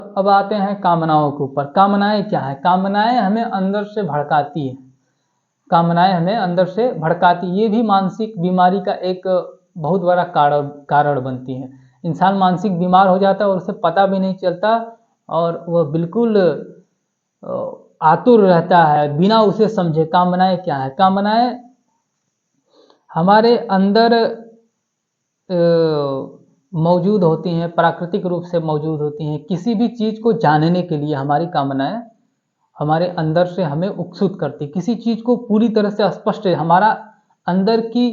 अब आते हैं कामनाओं के ऊपर। कामनाएं क्या है? कामनाएं हमें अंदर से भड़काती है। कामनाएं हमें अंदर से भड़काती, ये भी मानसिक बीमारी का एक बहुत बड़ा कारण बनती है। इंसान मानसिक बीमार हो जाता है और उसे पता भी नहीं चलता, और वह बिल्कुल आतुर रहता है बिना उसे समझे। कामनाएं क्या है? कामनाएं हमारे अंदर मौजूद होती हैं, प्राकृतिक रूप से मौजूद होती हैं। किसी भी चीज़ को जानने के लिए हमारी कामनाएं हमारे अंदर से हमें उत्सुक करती। किसी चीज़ को पूरी तरह से स्पष्ट, हमारे अंदर की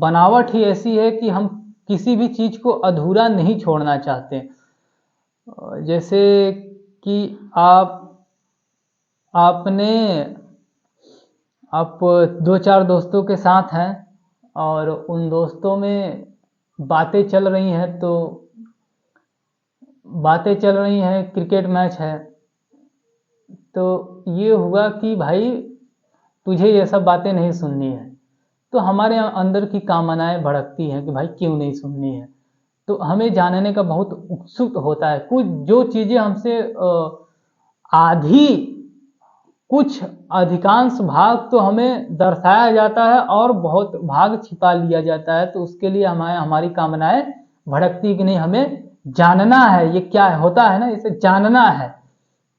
बनावट ही ऐसी है कि हम किसी भी चीज़ को अधूरा नहीं छोड़ना चाहते। जैसे कि आप दो चार दोस्तों के साथ हैं और उन दोस्तों में बातें चल रही हैं, क्रिकेट मैच है, तो ये हुआ कि भाई तुझे ये सब बातें नहीं सुननी है, तो हमारे अंदर की कामनाएं भड़कती हैं कि भाई क्यों नहीं सुननी है। तो हमें जानने का बहुत उत्सुक होता है। कुछ जो चीज़ें हमसे आधी कुछ अधिकांश भाग तो हमें दर्शाया जाता है और बहुत भाग छिपा लिया जाता है, तो उसके लिए हमारी कामनाएं भड़कती कि नहीं, हमें जानना है ये क्या होता है ना, इसे जानना है।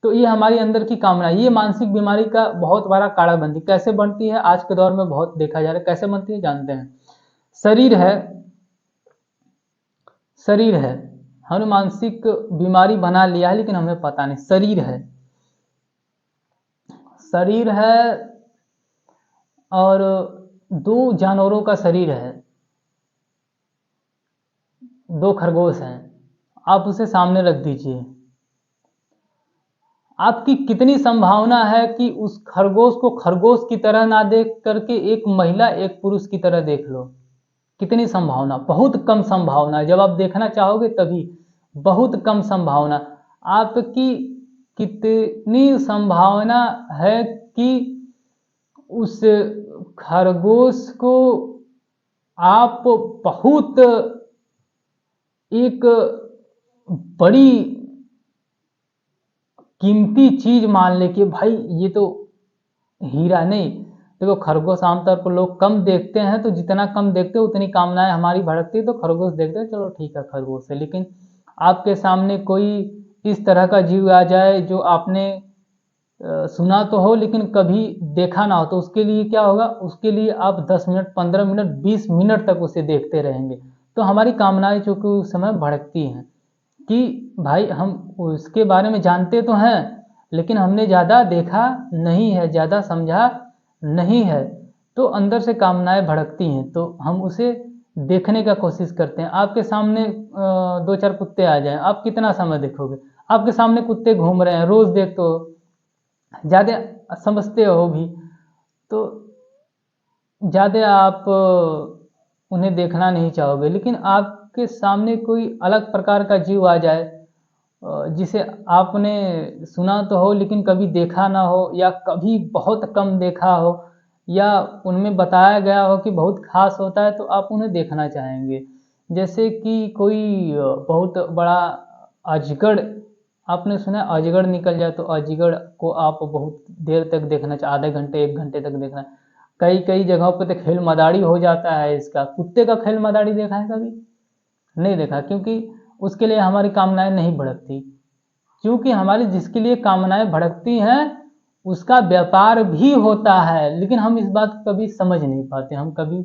तो ये हमारी अंदर की कामना, ये मानसिक बीमारी का बहुत बड़ा कारण बनती। कैसे बनती है? आज के दौर में बहुत देखा जा रहा है। कैसे बनती है जानते हैं। शरीर है, हमने मानसिक बीमारी बना लिया है लेकिन हमें पता नहीं। शरीर है और दो जानवरों का शरीर है, दो खरगोश हैं, आप उसे सामने रख दीजिए। आपकी कितनी संभावना है कि उस खरगोश को खरगोश की तरह ना देख करके एक महिला एक पुरुष की तरह देख लो? कितनी संभावना? बहुत कम संभावना। जब आप देखना चाहोगे तभी बहुत कम संभावना। आपकी कितनी संभावना है कि उस खरगोश को आप बहुत एक बड़ी कीमती चीज मान ले कि भाई ये तो हीरा नहीं। देखो खरगोश आमतौर पर लोग कम देखते हैं, तो जितना कम देखते हैं उतनी कामनाएं हमारी भड़कती है। तो खरगोश देखते हैं, चलो ठीक है खरगोश है, लेकिन आपके सामने कोई इस तरह का जीव आ जाए जो आपने सुना तो हो लेकिन कभी देखा ना हो, तो उसके लिए क्या होगा? उसके लिए आप 10 मिनट, 15 मिनट, 20 मिनट तक उसे देखते रहेंगे। तो हमारी कामनाएं चूंकि उस समय भड़कती हैं कि भाई हम उसके बारे में जानते तो हैं लेकिन हमने ज़्यादा देखा नहीं है, ज़्यादा समझा नहीं है, तो अंदर से कामनाएं भड़कती हैं, तो हम उसे देखने का कोशिश करते हैं। आपके सामने दो चार कुत्ते आ जाएं, आप कितना समय देखोगे? आपके सामने कुत्ते घूम रहे हैं, रोज देखते हो, ज़्यादा समझते हो भी, तो ज़्यादा आप उन्हें देखना नहीं चाहोगे। लेकिन आपके सामने कोई अलग प्रकार का जीव आ जाए जिसे आपने सुना तो हो लेकिन कभी देखा ना हो, या कभी बहुत कम देखा हो, या उनमें बताया गया हो कि बहुत खास होता है, तो आप उन्हें देखना चाहेंगे। जैसे कि कोई बहुत बड़ा अजगर, आपने सुना अजगर निकल जाए, तो अजगर को आप बहुत देर तक देखना चाहे, आधे घंटे 1 घंटे तक देखना। कई कई जगहों पर तो खेल मदारी हो जाता है इसका। कुत्ते का खेल मदारी देखा है कभी? नहीं देखा, क्योंकि उसके लिए हमारी कामनाएं नहीं भड़कती। क्योंकि हमारी जिसके लिए कामनाएं भड़कती हैं उसका व्यापार भी होता है, लेकिन हम इस बात को कभी समझ नहीं पाते, हम कभी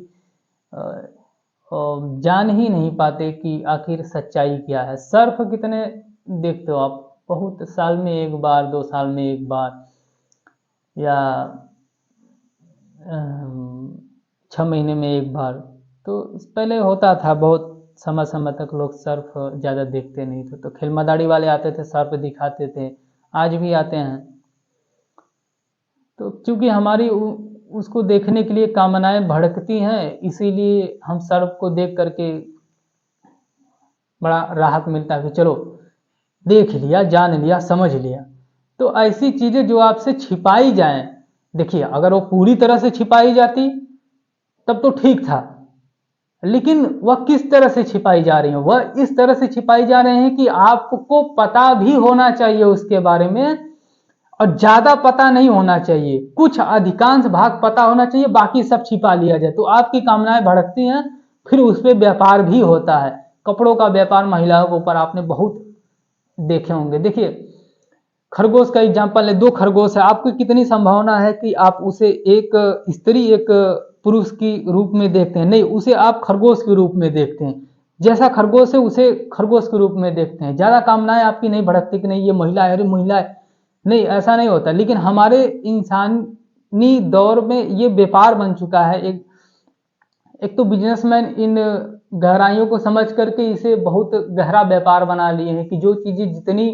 जान ही नहीं पाते कि आखिर सच्चाई क्या है। सर्फ कितने देखते हो आप? बहुत साल में एक बार, 2 साल में एक बार, या 6 महीने में एक बार। तो पहले होता था, बहुत समय समय तक लोग सर्फ ज़्यादा देखते नहीं थे, तो खेल मदारी वाले आते थे, सर्फ दिखाते थे, आज भी आते हैं। तो क्योंकि हमारी उसको देखने के लिए कामनाएं भड़कती हैं, इसीलिए हम सर्फ को देख करके बड़ा राहत मिलता है कि चलो देख लिया, जान लिया, समझ लिया। तो ऐसी चीज़ें जो आपसे छिपाई जाएं, देखिए अगर वो पूरी तरह से छिपाई जाती तब तो ठीक था, लेकिन वह किस तरह से छिपाई जा रही है, वह इस तरह से छिपाई जा रहे हैं कि आपको पता भी होना चाहिए उसके बारे में, और ज्यादा पता नहीं होना चाहिए, कुछ अधिकांश भाग पता होना चाहिए, बाकी सब छिपा लिया जाए, तो आपकी कामनाएं भड़कती हैं, फिर उस पर व्यापार भी होता है। कपड़ों का व्यापार महिलाओं के ऊपर आपने बहुत देखे होंगे। देखिए, खरगोश का एग्जाम्पल है, दो खरगोश है, आपको कितनी संभावना है कि आप उसे एक स्त्री एक पुरुष की रूप में देखते हैं? नहीं, उसे आप खरगोश के रूप में देखते हैं। जैसा खरगोश है उसे खरगोश के रूप में देखते हैं। ज्यादा कामनाएं आपकी नहीं भड़कती कि नहीं ये महिला है, अरे महिला है, नहीं, ऐसा नहीं होता। लेकिन हमारे इंसानी दौर में ये व्यापार बन चुका है। एक तो बिजनेसमैन इन गहराइयों को समझ करके इसे बहुत गहरा व्यापार बना लिए हैं कि जो चीजें जितनी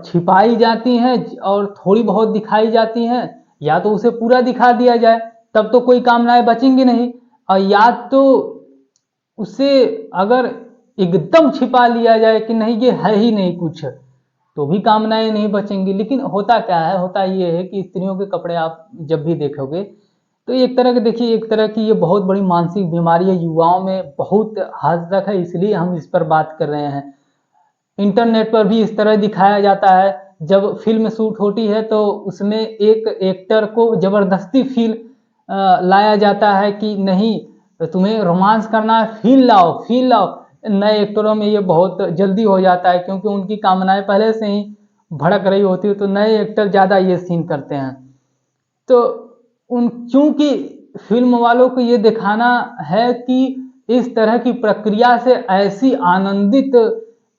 छिपाई जाती हैं और थोड़ी बहुत दिखाई जाती हैं, या तो उसे पूरा दिखा दिया जाए, तब तो कोई कामनाएं बचेंगी नहीं, और या तो उसे अगर एकदम छिपा लिया जाए कि नहीं ये है ही नहीं कुछ, तो भी कामनाएं नहीं बचेंगी। लेकिन होता क्या है, होता ये है कि स्त्रियों के कपड़े आप जब भी देखोगे तो एक तरह के, देखिए, एक तरह की ये बहुत बड़ी मानसिक बीमारी है, युवाओं में बहुत हद तक है, इसलिए हम इस पर बात कर रहे हैं। इंटरनेट पर भी इस तरह दिखाया जाता है, जब फिल्म शूट होती है तो उसमें एक एक्टर को जबरदस्ती फील लाया जाता है कि नहीं, तो तुम्हें रोमांस करना है, फील लाओ, फील लाओ। नए एक्टरों में ये बहुत जल्दी हो जाता है, क्योंकि उनकी कामनाएं पहले से ही भड़क रही होती है, तो नए एक्टर ज्यादा ये सीन करते हैं। तो उन चूंकि फिल्म वालों को ये दिखाना है कि इस तरह की प्रक्रिया से ऐसी आनंदित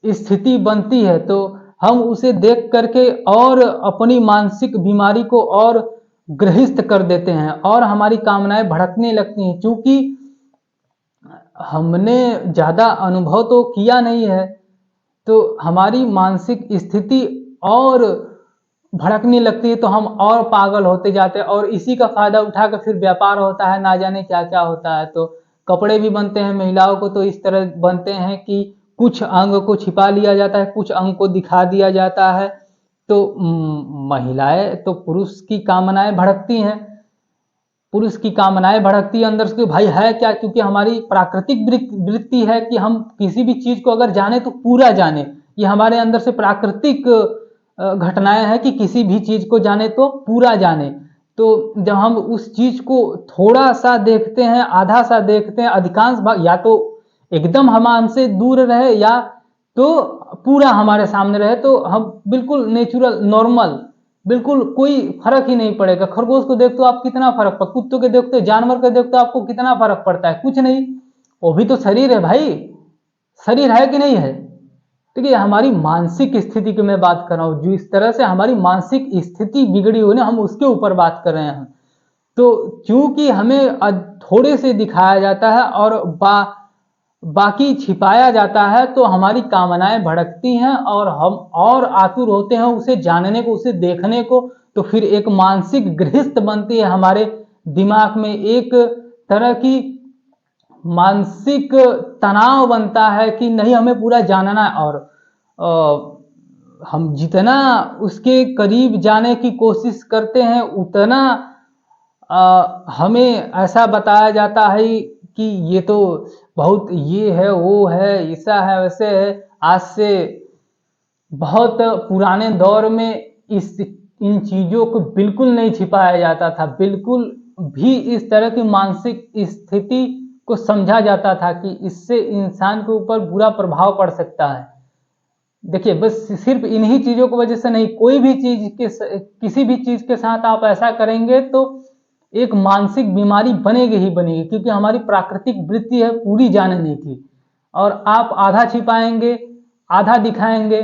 स्थिति बनती है, तो हम उसे देख करके और अपनी मानसिक बीमारी को और ग्रहित कर देते हैं और हमारी कामनाएं भड़कने लगती हैं। क्योंकि हमने ज्यादा अनुभव तो किया नहीं है, तो हमारी मानसिक स्थिति और भड़कने लगती है, तो हम और पागल होते जाते हैं, और इसी का फायदा उठाकर फिर व्यापार होता है, ना जाने क्या क्या होता है। तो कपड़े भी बनते हैं महिलाओं को, तो इस तरह बनते हैं कि कुछ अंग को छिपा लिया जाता है, कुछ अंग को दिखा दिया जाता है। तो महिलाएं तो पुरुष की कामनाएं भड़कती हैं, पुरुष की कामनाएं भड़कती है अंदर से, भाई है क्या, क्योंकि हमारी प्राकृतिक वृत्ति है कि हम किसी भी चीज को अगर जाने तो पूरा जाने। ये हमारे अंदर से प्राकृतिक घटनाएं हैं कि किसी भी चीज को जाने तो पूरा जाने। तो जब हम उस चीज को थोड़ा सा देखते हैं, आधा सा देखते हैं, अधिकांश भाग या तो एकदम हम हमसे दूर रहे या तो पूरा हमारे सामने रहे, तो हम बिल्कुल नेचुरल नॉर्मल, बिल्कुल कोई फर्क ही नहीं पड़ेगा। खरगोश को देखते हो आप कितना फर्क पड़ता, कुत्तों के देखते हो, जानवर के देखते हो, आपको कितना फर्क पड़ता है? कुछ नहीं, वो भी तो शरीर है भाई, शरीर है कि नहीं है? ठीक है, हमारी मानसिक स्थिति की मैं बात कर रहा हूँ, जो इस तरह से हमारी मानसिक स्थिति बिगड़ी हुई ना, हम उसके ऊपर बात कर रहे हैं। तो चूंकि हमें थोड़े से दिखाया जाता है और बाकी छिपाया जाता है, तो हमारी कामनाएं भड़कती हैं और हम और आतुर होते हैं उसे जानने को, उसे देखने को। तो फिर एक मानसिक गृहस्थ बनती है हमारे दिमाग में, एक तरह की मानसिक तनाव बनता है कि नहीं हमें पूरा जानना है। और हम जितना उसके करीब जाने की कोशिश करते हैं, उतना हमें ऐसा बताया जाता है कि ये तो बहुत ये है, वो है, ऐसा है, वैसे है। आज से बहुत पुराने दौर में इन चीजों को बिल्कुल नहीं छिपाया जाता था, बिल्कुल भी इस तरह की मानसिक स्थिति को समझा जाता था कि इससे इंसान के ऊपर बुरा प्रभाव पड़ सकता है। देखिए, बस सिर्फ इन्हीं चीजों की वजह से नहीं, कोई भी चीज के किसी भी चीज के साथ आप ऐसा करेंगे तो एक मानसिक बीमारी बनेगी ही बनेगी, क्योंकि हमारी प्राकृतिक वृत्ति है पूरी जानने की, और आप आधा छिपाएंगे, आधा दिखाएंगे,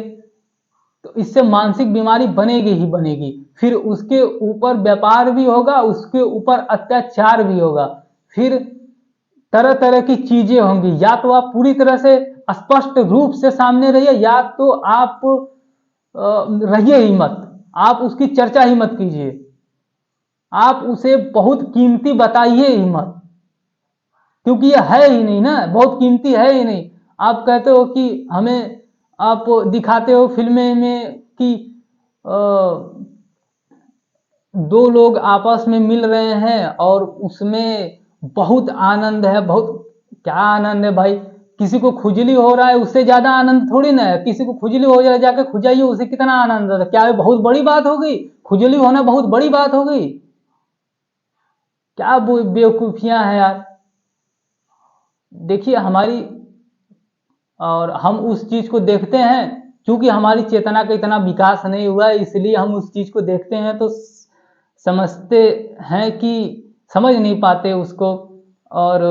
तो इससे मानसिक बीमारी बनेगी ही बनेगी। फिर उसके ऊपर व्यापार भी होगा, उसके ऊपर अत्याचार भी होगा, फिर तरह तरह की चीजें होंगी। या तो आप पूरी तरह से स्पष्ट रूप से सामने रहिए, या तो आप रहिए ही मत, आप उसकी चर्चा ही मत कीजिए, आप उसे बहुत कीमती बताइए ही मत, क्योंकि ये है ही नहीं ना, बहुत कीमती है ही नहीं। आप कहते हो कि हमें, आप दिखाते हो फिल्में में कि दो लोग आपस में मिल रहे हैं और उसमें बहुत आनंद है, बहुत क्या आनंद है भाई, किसी को खुजली हो रहा है उससे ज्यादा आनंद थोड़ी ना है। किसी को खुजली हो जाए जाके खुजाइए, उसे कितना आनंद है। क्या ये बहुत बड़ी बात हो गई? खुजली होना बहुत बड़ी बात हो गई? क्या बेवकूफियां हैं यार। देखिए हमारी, और हम उस चीज को देखते हैं, क्योंकि हमारी चेतना का इतना विकास नहीं हुआ है, इसलिए हम उस चीज को देखते हैं तो समझते हैं कि समझ नहीं पाते उसको। और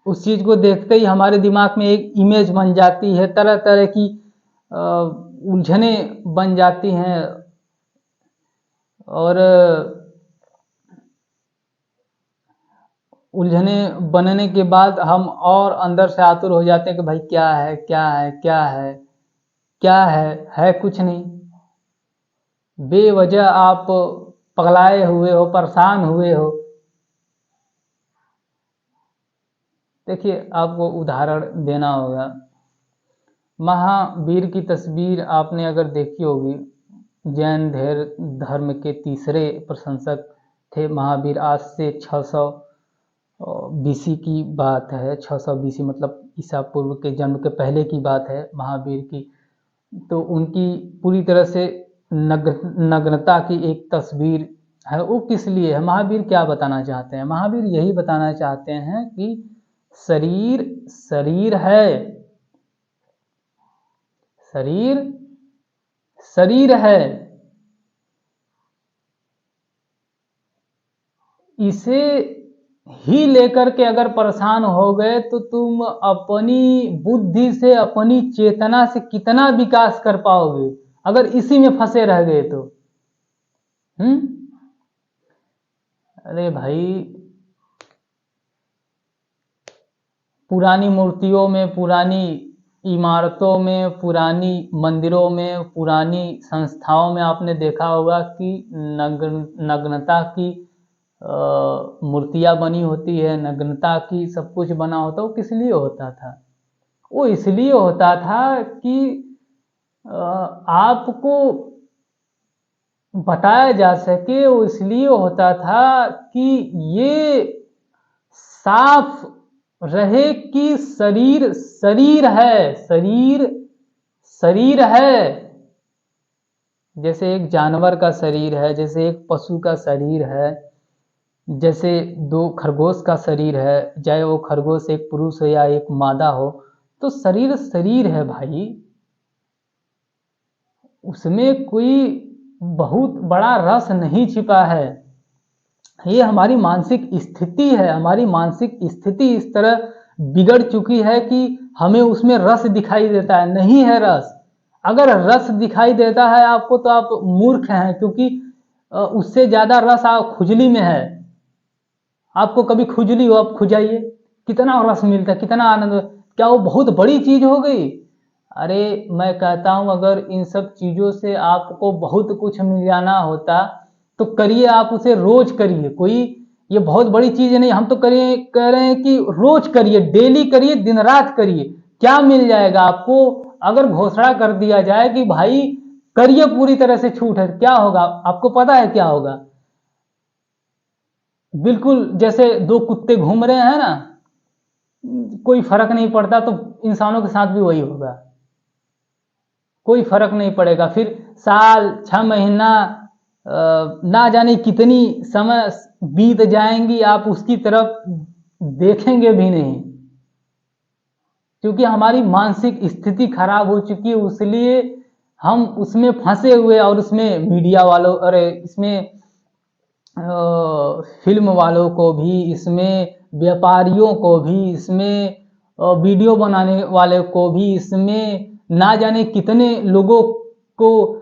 उस चीज को देखते ही हमारे दिमाग में एक इमेज बन जाती है, तरह तरह की उलझने बन जाती हैं। और उलझने बनने के बाद हम और अंदर से आतुर हो जाते हैं कि भाई क्या है, क्या है, क्या है, क्या है कुछ नहीं। बेवजह आप पगलाए हुए हो, परेशान हुए हो। देखिए आपको उदाहरण देना होगा, महावीर की तस्वीर आपने अगर देखी होगी, जैन धर्म के तीसरे प्रशंसक थे महावीर। आज से 600 बीसी की बात है। 600 बीसी मतलब ईसा पूर्व के जन्म के पहले की बात है महावीर की। तो उनकी पूरी तरह से नग्नता की एक तस्वीर है। वो किस लिए है? महावीर क्या बताना चाहते हैं? महावीर यही बताना चाहते हैं कि शरीर शरीर है, शरीर शरीर है, इसे ही लेकर के अगर परेशान हो गए तो तुम अपनी बुद्धि से, अपनी चेतना से कितना विकास कर पाओगे अगर इसी में फंसे रह गए तो। अरे भाई, पुरानी मूर्तियों में, पुरानी इमारतों में, पुरानी मंदिरों में, पुरानी संस्थाओं में आपने देखा होगा कि नग्नता की मूर्तियां बनी होती है, नग्नता की सब कुछ बना होता है। वो किस लिए होता था? वो इसलिए होता था कि आपको बताया जा सके। वो इसलिए होता था कि ये साफ रहे कि शरीर शरीर है, शरीर शरीर है। जैसे एक जानवर का शरीर है, जैसे एक पशु का शरीर है, जैसे दो खरगोश का शरीर है, चाहे वो खरगोश एक पुरुष हो या एक मादा हो, तो शरीर शरीर है भाई। उसमें कोई बहुत बड़ा रस नहीं छिपा है। ये हमारी मानसिक स्थिति है। हमारी मानसिक स्थिति इस तरह बिगड़ चुकी है कि हमें उसमें रस दिखाई देता है। नहीं है रस। अगर रस दिखाई देता है आपको तो आप मूर्ख हैं, क्योंकि उससे ज्यादा रस आप खुजली में है। आपको कभी खुजली हो, आप खुजाइए, कितना रस मिलता है, कितना आनंद। क्या वो बहुत बड़ी चीज हो गई? अरे मैं कहता हूं, अगर इन सब चीजों से आपको बहुत कुछ मिल जाना होता तो करिए, आप उसे रोज करिए। कोई ये बहुत बड़ी चीज नहीं, हम तो करिए कह रहे हैं कि रोज करिए, डेली करिए, दिन रात करिए। क्या मिल जाएगा आपको? अगर घोषणा कर दिया जाए कि भाई करिए, पूरी तरह से छूट है, क्या होगा? आपको पता है क्या होगा? बिल्कुल जैसे दो कुत्ते घूम रहे हैं ना, कोई फर्क नहीं पड़ता, तो इंसानों के साथ भी वही होगा। कोई फर्क नहीं पड़ेगा। फिर साल 6 महीना ना जाने कितनी समय बीत जाएंगी, आप उसकी तरफ देखेंगे भी नहीं, क्योंकि हमारी मानसिक स्थिति खराब हो चुकी है। इसलिए हम उसमें फंसे हुए। और उसमें मीडिया वालों, अरे इसमें फिल्म वालों को भी, इसमें व्यापारियों को भी, इसमें वीडियो बनाने वाले को भी, इसमें ना जाने कितने लोगों को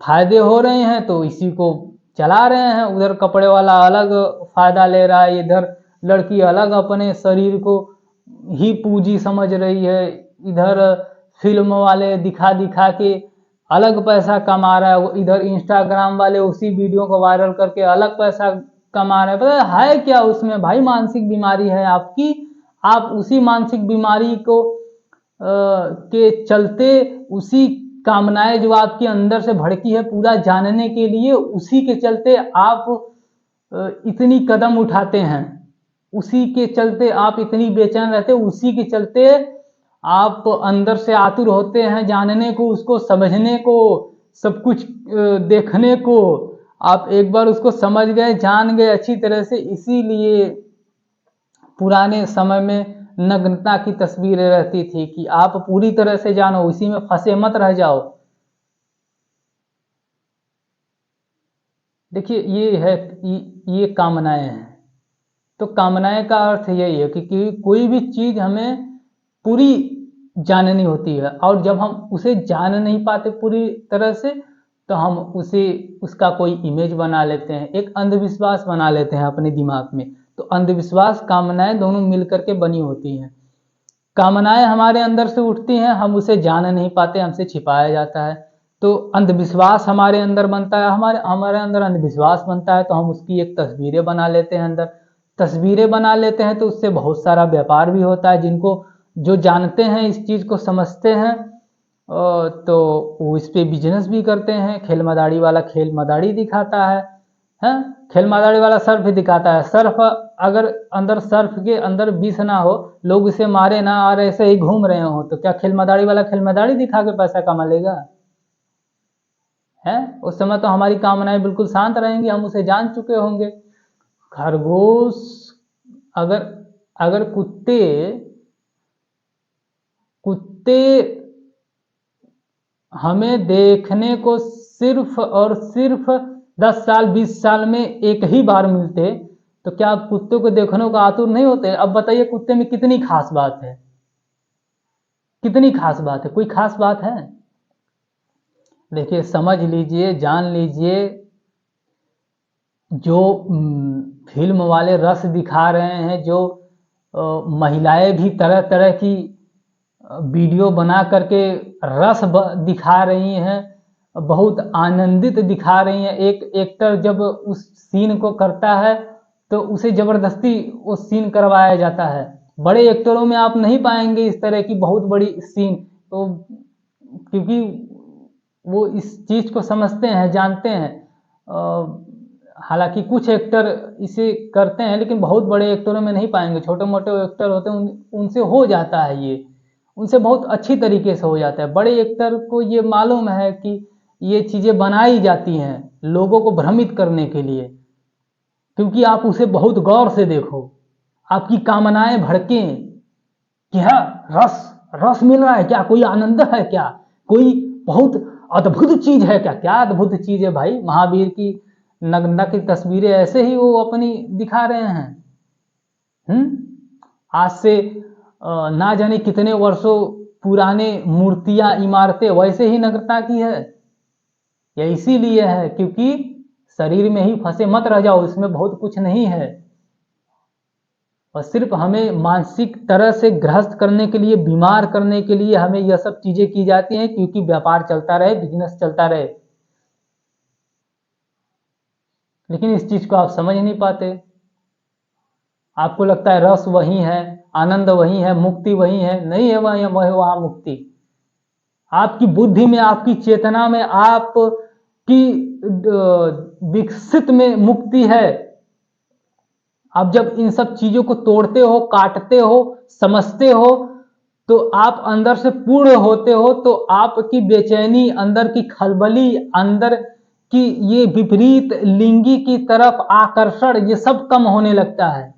फायदे हो रहे हैं, तो इसी को चला रहे हैं। उधर कपड़े वाला अलग फायदा ले रहा है, इधर लड़की अलग अपने शरीर को ही पूंजी समझ रही है, इधर फिल्म वाले दिखा दिखा के अलग पैसा कमा रहा है, इधर इंस्टाग्राम वाले उसी वीडियो को वायरल करके अलग पैसा कमा रहे हैं। पता है क्या उसमें भाई? मानसिक बीमारी है आपकी। आप उसी मानसिक बीमारी को के चलते, उसी कामनाएं जो आपके अंदर से भड़की है पूरा जानने के लिए, उसी के चलते आप इतनी कदम उठाते हैं। उसी के चलते आप इतनी बेचैन रहते हो, उसी के चलते आप अंदर से आतुर होते हैं जानने को, उसको समझने को, सब कुछ देखने को। आप एक बार उसको समझ गए, जान गए अच्छी तरह से, इसीलिए पुराने समय में नग्नता की तस्वीरें रहती थी कि आप पूरी तरह से जानो, इसी में फंसे मत रह जाओ। देखिए ये है, ये कामनाएं हैं। तो कामनाएं का अर्थ यही है कि कोई भी चीज हमें पूरी जाननी होती है, और जब हम उसे जान नहीं पाते पूरी तरह से, तो हम उसे उसका कोई इमेज बना लेते हैं, एक अंधविश्वास बना लेते हैं अपने दिमाग में। तो अंधविश्वास कामनाएं दोनों मिलकर के बनी होती हैं। कामनाएं हमारे अंदर से उठती हैं, हम उसे जान नहीं पाते, हमसे छिपाया जाता है। तो अंधविश्वास हमारे अंदर बनता है, हमारे अंदर अंधविश्वास बनता है, तो हम उसकी एक तस्वीरें बना लेते हैं, अंदर तस्वीरें बना लेते हैं। तो उससे बहुत सारा व्यापार भी होता है। जिनको जो जानते हैं, इस चीज़ को समझते हैं, तो वो इस पे बिजनेस भी करते हैं। खेल मदारी वाला खेल मदारी दिखाता है, खेल मदारी वाला सर्फ दिखाता है। सर्फ अगर अंदर, सर्फ के अंदर विष ना हो, लोग इसे मारे ना और ऐसे ही घूम रहे हो, तो क्या खेल मदारी वाला खेल मदारी दिखा के पैसा कमा लेगा? है, उस समय तो हमारी कामनाएं बिल्कुल शांत रहेंगी, हम उसे जान चुके होंगे। खरगोश, अगर अगर कुत्ते हमें देखने को सिर्फ और सिर्फ 10 साल 20 साल में एक ही बार मिलते, तो क्या आप कुत्ते को देखने को आतुर नहीं होते? अब बताइए, कुत्ते में कितनी खास बात है, कितनी खास बात है? कोई खास बात है? देखिए, समझ लीजिए, जान लीजिए, जो फिल्म वाले रस दिखा रहे हैं, जो महिलाएं भी तरह तरह की वीडियो बना करके रस दिखा रही हैं, बहुत आनंदित दिखा रही हैं। एक एक्टर जब उस सीन को करता है तो उसे जबरदस्ती वो सीन करवाया जाता है। बड़े एक्टरों में आप नहीं पाएंगे इस तरह की बहुत बड़ी सीन, तो क्योंकि वो इस चीज़ को समझते हैं, जानते हैं। हालांकि कुछ एक्टर इसे करते हैं, लेकिन बहुत बड़े एक्टरों में नहीं पाएंगे। छोटे मोटे एक्टर होते हैं, उनसे हो जाता है, ये उनसे बहुत अच्छी तरीके से हो जाता है। बड़े एक्टर को ये मालूम है कि ये चीज़ें बनाई जाती हैं लोगों को भ्रमित करने के लिए, क्योंकि आप उसे बहुत गौर से देखो, आपकी कामनाएं भड़कें, क्या रस रस मिल रहा है क्या, कोई आनंद है क्या, कोई बहुत अद्भुत चीज है क्या? क्या अद्भुत चीज है भाई? महावीर की नग्नता की तस्वीरें ऐसे ही वो अपनी दिखा रहे हैं। आज से ना जाने कितने वर्षों पुराने मूर्तियां, इमारतें वैसे ही नग्नता की है। यह इसीलिए है क्योंकि शरीर में ही फंसे मत रह जाओ, इसमें बहुत कुछ नहीं है। और सिर्फ हमें मानसिक तरह से ग्रस्त करने के लिए, बीमार करने के लिए हमें यह सब चीजें की जाती हैं, क्योंकि व्यापार चलता रहे, बिजनेस चलता रहे। लेकिन इस चीज को आप समझ नहीं पाते। आपको लगता है रस वही है, आनंद वही है, मुक्ति वही है। नहीं है वहाँ मुक्ति। आपकी बुद्धि में, आपकी चेतना में, आपकी विकसित में मुक्ति है। आप जब इन सब चीजों को तोड़ते हो, काटते हो, समझते हो, तो आप अंदर से पूर्ण होते हो। तो आपकी बेचैनी, अंदर की खलबली, अंदर की ये विपरीत लिंगी की तरफ आकर्षण, ये सब कम होने लगता है।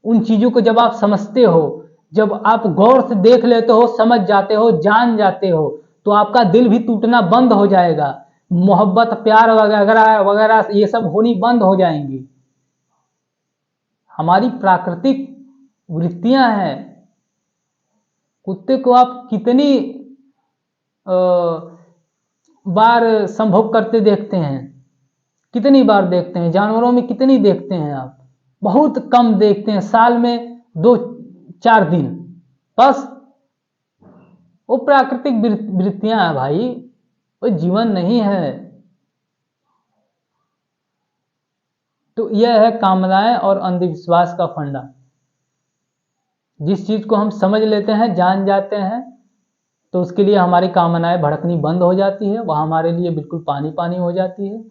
उन चीजों को जब आप समझते हो, जब आप गौर से देख लेते हो, समझ जाते हो, जान जाते हो, तो आपका दिल भी टूटना बंद हो जाएगा। मोहब्बत, प्यार वगैरह वगैरह ये सब होनी बंद हो जाएंगी। हमारी प्राकृतिक वृत्तियां हैं। कुत्ते को आप कितनी बार संभोग करते देखते हैं? कितनी बार देखते हैं? जानवरों में कितनी देखते हैं आप? बहुत कम देखते हैं, साल में 2-4 दिन बस। वो प्राकृतिक वृत्तियां हैं भाई, वो जीवन नहीं है। तो यह है कामनाएं और अंधविश्वास का फंडा। जिस चीज को हम समझ लेते हैं, जान जाते हैं, तो उसके लिए हमारी कामनाएं भड़कनी बंद हो जाती है, वह हमारे लिए बिल्कुल पानी पानी हो जाती है।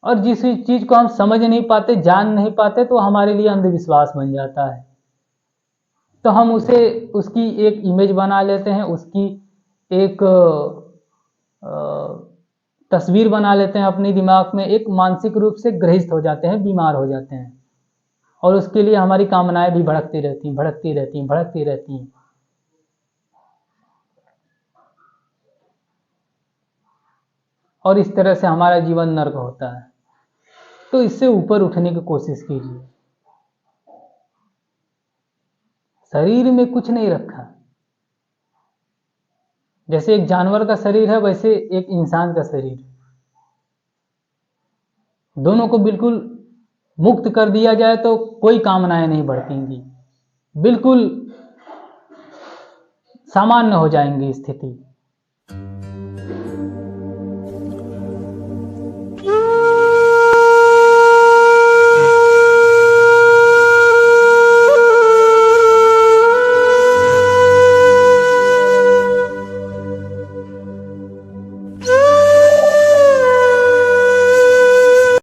और जिस चीज को हम समझ नहीं पाते, जान नहीं पाते, तो हमारे लिए अंधविश्वास बन जाता है। तो हम उसे उसकी एक इमेज बना लेते हैं, उसकी एक तस्वीर बना लेते हैं अपने दिमाग में, एक मानसिक रूप से ग्रसित हो जाते हैं, बीमार हो जाते हैं, और उसके लिए हमारी कामनाएं भी भड़कती रहती हैं, भड़कती रहती हैं, भड़कती रहती हैं। और इस तरह से हमारा जीवन नर्क होता है। तो इससे ऊपर उठने की कोशिश कीजिए। शरीर में कुछ नहीं रखा। जैसे एक जानवर का शरीर है, वैसे एक इंसान का शरीर, दोनों को बिल्कुल मुक्त कर दिया जाए तो कोई कामनाएं नहीं बढ़तींगी, बिल्कुल सामान्य हो जाएंगी स्थिति।